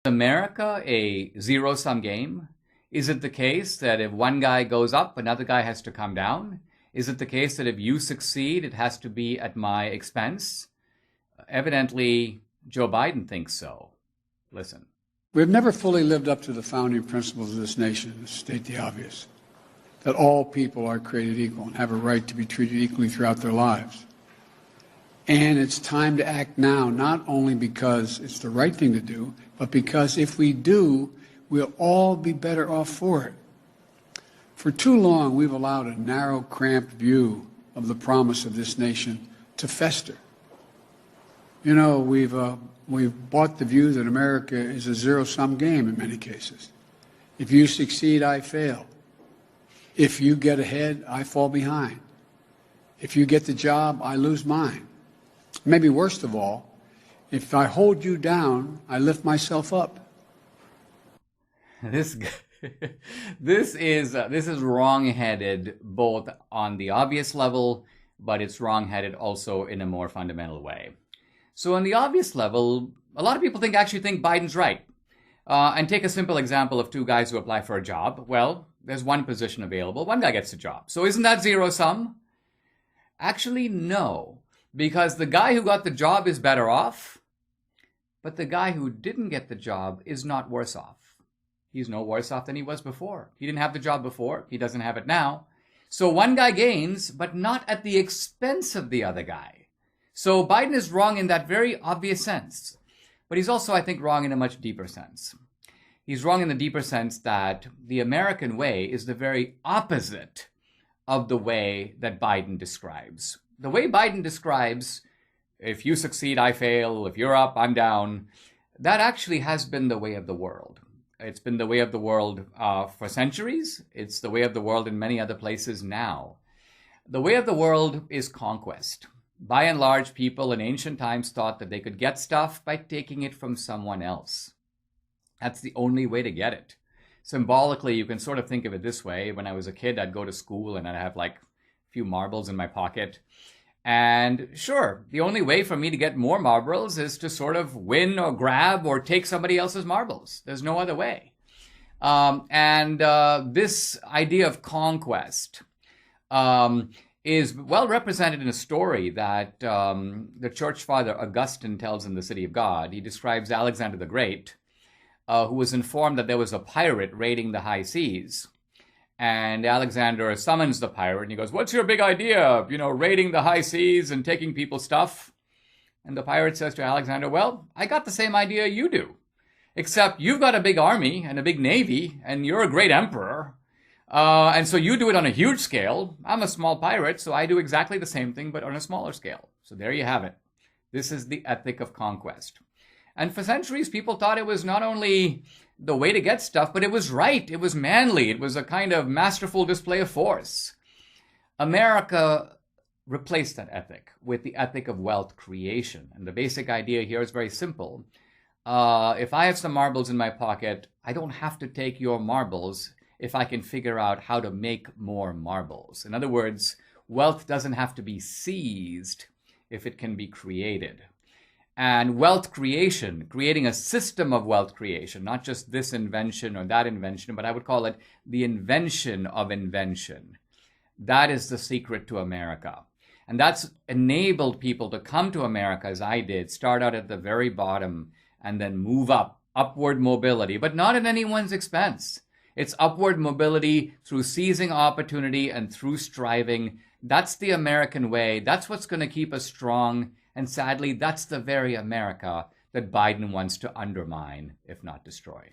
America a zero-sum game? Is it the case that if one guy goes up, another guy has to come down? Is it the case that if you succeed, it has to be at my expense? Evidently, Joe Biden thinks so. Listen. We have never fully lived up to the founding principles of this nation, to state the obvious, that all people are created equal and have a right to be treated equally throughout their lives. And it's time to act now, not only because it's the right thing to do, but because if we do, we'll all be better off for it. For too long, we've allowed a narrow, cramped view of the promise of this nation to fester. You know, we've bought the view that America is a zero-sum game in many cases. If you succeed, I fail. If you get ahead, I fall behind. If you get the job, I lose mine. Maybe worst of all, if I hold you down, I lift myself up. This is wrong-headed both on the obvious level, but it's wrong-headed also in a more fundamental way. So on the obvious level, a lot of people actually think Biden's right. And take a simple example of two guys who apply for a job. Well, there's one position available. One guy gets the job. So isn't that zero-sum? Actually, no. Because the guy who got the job is better off, but the guy who didn't get the job is not worse off. He's no worse off than he was before. He didn't have the job before. He doesn't have it now. So one guy gains, but not at the expense of the other guy. So Biden is wrong in that very obvious sense. But he's also, I think, wrong in a much deeper sense. He's wrong in the deeper sense that the American way is the very opposite of the way that Biden describes. The way Biden describes, if you succeed, I fail, if you're up, I'm down, that actually has been the way of the world. It's been the way of the world for centuries. It's the way of the world in many other places now. The way of the world is conquest. By and large, people in ancient times thought that they could get stuff by taking it from someone else. That's the only way to get it. Symbolically, you can sort of think of it this way. When I was a kid, I'd go to school and I'd have like a few marbles in my pocket. And sure, the only way for me to get more marbles is to sort of win or grab or take somebody else's marbles. There's no other way. This idea of conquest is well represented in a story that the church father Augustine tells in The City of God. He describes Alexander the Great, who was informed that there was a pirate raiding the high seas. And Alexander summons the pirate and he goes, "What's your big idea? You know, raiding the high seas and taking people's stuff?" And the pirate says to Alexander, "Well, I got the same idea you do, except you've got a big army and a big navy and you're a great emperor. And so you do it on a huge scale. I'm a small pirate, so I do exactly the same thing, but on a smaller scale." So there you have it. This is the ethic of conquest. And for centuries, people thought it was not only the way to get stuff, but it was right. It was manly. It was a kind of masterful display of force. America replaced that ethic with the ethic of wealth creation. And the basic idea here is very simple. If I have some marbles in my pocket, I don't have to take your marbles if I can figure out how to make more marbles. In other words, wealth doesn't have to be seized if it can be created. And wealth creation, creating a system of wealth creation, not just this invention or that invention, but I would call it the invention of invention. That is the secret to America. And that's enabled people to come to America, as I did, start out at the very bottom and then move up, upward mobility, but not at anyone's expense. It's upward mobility through seizing opportunity and through striving. That's the American way. That's what's going to keep us strong. And sadly, that's the very America that Biden wants to undermine, if not destroy.